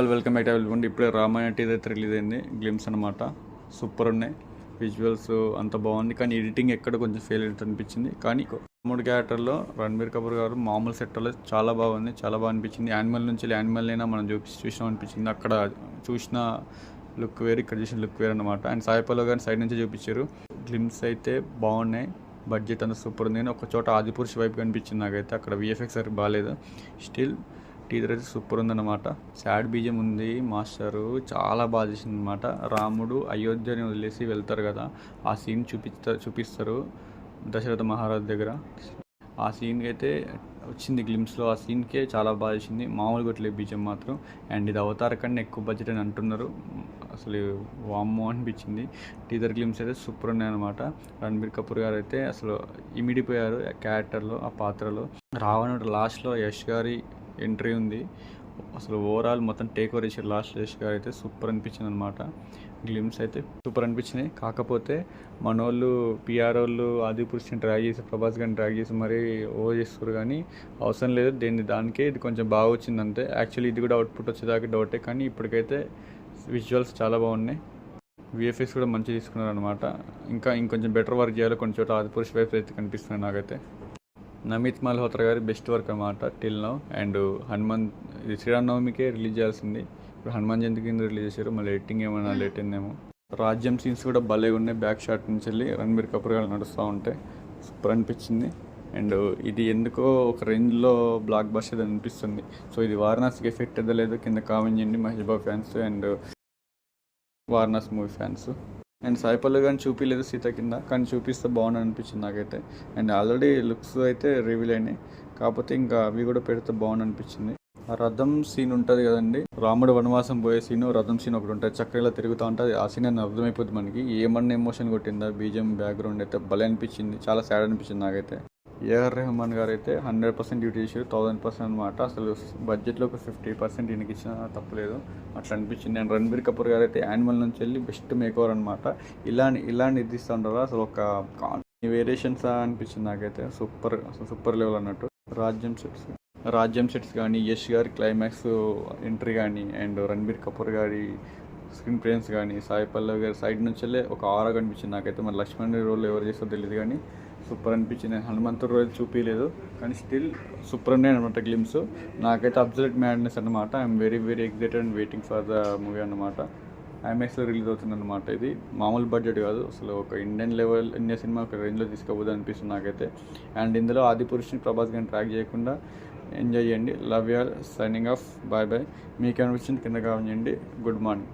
Welcome back to ఇప్పుడే Ramayana teaser అయితే release అయింది. గ్లిమ్స్ అనమాట, సూపర్ ఉన్నాయి. విజువల్స్ అంత బాగుంది, కానీ ఎడిటింగ్ ఎక్కడ కొంచెం ఫెయిల్ అయితే అనిపించింది. కానీ 3 క్యారెక్టర్లో రణబీర్ కపూర్ గారు మామూలు సెట్లో చాలా బాగుంది, చాలా బాగా అనిపించింది. యానిమల్ నుంచి యానిమల్ అయినా మనం చూసాం అనిపించింది. అక్కడ చూసిన లుక్ వేరు, ఇక్కడ చూసిన లుక్ వేరు అనమాట. అండ్ సాయి పల్లవి గారిని సైడ్ నుంచి చూపించారు. గ్లిమ్స్ అయితే బాగున్నాయి, బడ్జెట్ అంతా సూపర్ ఉంది. ఒక చోట ఆదిపురుష్ వైపు కనిపించింది నాకైతే. అక్కడ విఎఫ్ఎక్స్ సరికి బాగాలేదు. స్టిల్ టీజర్ అయితే సూపర్ ఉందన్నమాట. సాడ్ బీజం ఉంది, మాస్టరు చాలా బాగా చేసింది అనమాట. రాముడు అయోధ్యని వదిలేసి వెళ్తారు కదా, ఆ సీన్ చూపిస్తారు దశరథ మహారాజ్ దగ్గర. ఆ సీన్కి అయితే వచ్చింది గ్లిమ్స్లో, ఆ సీన్కే చాలా బాగా చేసింది. మామూలుగా కొట్టలేదు బీజం మాత్రం. అండ్ ఇది అవతార కన్నా ఎక్కువ బడ్జెట్ అని అంటున్నారు. అసలు వామ్మో అనిపించింది. టీజర్ గ్లిమ్స్ అయితే సూపర్ ఉన్నాయి అనమాట. రణబీర్ కపూర్ గారు అయితే అసలు ఇమిడిపోయారు క్యారెక్టర్లో, ఆ పాత్రలో. రావణుడు లాస్ట్లో యష్ గారి ఎంట్రీ ఉంది. అసలు ఓవరాల్ మొత్తం టేక్ ఓవర్ చేసారు లాస్ట్. యష్ గారు అయితే సూపర్ అనిపించింది అనమాట. గ్లిమ్స్ అయితే సూపర్ అనిపించినాయి. కాకపోతే మనోళ్ళు పిఆర్ వాళ్ళు ఆదిపురుషుని డ్రాగ్ చేసి, ప్రభాస్ గారిని డ్రాగ్ చేసి మరీ ఓవర్ చేస్తారు. కానీ అవసరం లేదు, దానికే ఇది కొంచెం బాగా వచ్చింది అంతే. యాక్చువల్లీ ఇది కూడా అవుట్పుట్ వచ్చేదాకా డౌటే, కానీ ఇప్పటికైతే విజువల్స్ చాలా బాగున్నాయి. విఎఫ్ఎక్స్ కూడా మంచిగా తీసుకున్నారు అనమాట. ఇంకొంచెం బెటర్ వర్క్ చేయాలి. కొన్ని చోట ఆదిపురుష్ వైపు అయితే కనిపిస్తున్నాయి నాకైతే. నమిత్ మల్హోత్రా గారి బెస్ట్ వర్క్ అనమాట టిల్ నౌ. అండ్ హనుమాన్ ఇది శ్రీరామనవమికే రిలీజ్ చేయాల్సింది, ఇప్పుడు హనుమాన్ జయంతి కింద రిలీజ్ చేశారు. మళ్ళీ ఎడిటింగ్ ఏమైనా లేట్ అయిందేమో. రాజ్యం సీన్స్ కూడా భలే ఉన్నాయి. బ్యాక్ షాట్ నుంచి వెళ్ళి రణబీర్ కపూర్ గారు నడుస్తూ ఉంటే సూపర్ అనిపించింది. అండ్ ఇది ఎందుకో ఒక రేంజ్లో బ్లాక్ బస్టర్ అనిపిస్తుంది. సో ఇది వారణాసికి ఎఫెక్ట్ ఎద్దలేదు కింద కామెంట్ చేయండి Mahesh Babu fans and Varanasi movie fans. And Sai Pallavi గారిని చూపించలేదు సీత కింద, కానీ చూపిస్తే బాగుంది అనిపించింది నాకైతే. అండ్ ఆల్రెడీ లుక్స్ అయితే రివీల్ అయినాయి, కాకపోతే ఇంకా అవి కూడా పెడితే బాగుంది అనిపించింది. ఆ రథం సీన్ ఉంటుంది కదండి, రాముడు వనవాసం పోయే సీను, రథం సీన్ ఒకటి ఉంటుంది, చక్కగా తిరుగుతూ ఉంటుంది. ఆ సీన్ అని అర్థమైపోతుంది మనకి. ఏమన్నా ఎమోషన్ కొట్టిందా, బీజం బ్యాక్గ్రౌండ్ అయితే భలే అనిపించింది, చాలా సాడ్ అనిపించింది నాకైతే. ఏఆర్ రెహమాన్ గారు అయితే 100% డ్యూటీ చేశారు, 1000% అనమాట. అసలు బడ్జెట్లో ఒక 50% ఈయనకి ఇచ్చిన తప్పలేదు, అట్లా అనిపించింది. అండ్ రణబీర్ కపూర్ గారు అయితే యానిమల్ నుంచి వెళ్ళి బెస్ట్ మేకోవర్ అనమాట. ఇలా నిర్దిస్తూ ఉంటారు. అసలు ఒక వేరియేషన్స్ అనిపించింది నాకైతే. సూపర్ లెవెల్ అన్నట్టు. రాజ్యం సెట్స్ కానీ, యష్ గారి క్లైమాక్స్ ఎంట్రీ కానీ, అండ్ రణబీర్ కపూర్ గారి స్క్రీన్ ప్రేన్స్ కానీ, సాయి పల్లవి గారి సైడ్ నుంచి వెళ్ళే ఒక ఆరా కనిపించింది నాకైతే. మరి లక్ష్మణ్ రోల్ ఎవరు చేస్తారో తెలియదు, కానీ సూపర్ అనిపించింది. హనుమంతుడు రోజు చూపించలేదు, కానీ స్టిల్ సూపర్ ఉన్నాయి అనమాట గ్లిమ్స్. నాకైతే అబ్సల్యూట్ మ్యాడ్నెస్ అనమాట. I'm very excited and waiting for the movie అనమాట. ఐమాక్స్లో రిలీజ్ అవుతుంది అనమాట. ఇది మామూలు బడ్జెట్ కాదు, అసలు ఒక ఇండియా సినిమా ఒక రేంజ్లో తీసుకోబోదు అనిపిస్తుంది నాకైతే. అండ్ ఇందులో ఆదిపురుషుని ప్రభాస్ గారిని ట్రాక్ చేయకుండా ఎంజాయ్ చేయండి. Love you all, signing off, bye. మీకేమనిపించింది కింద కామెంట్ చేయండి. Good morning.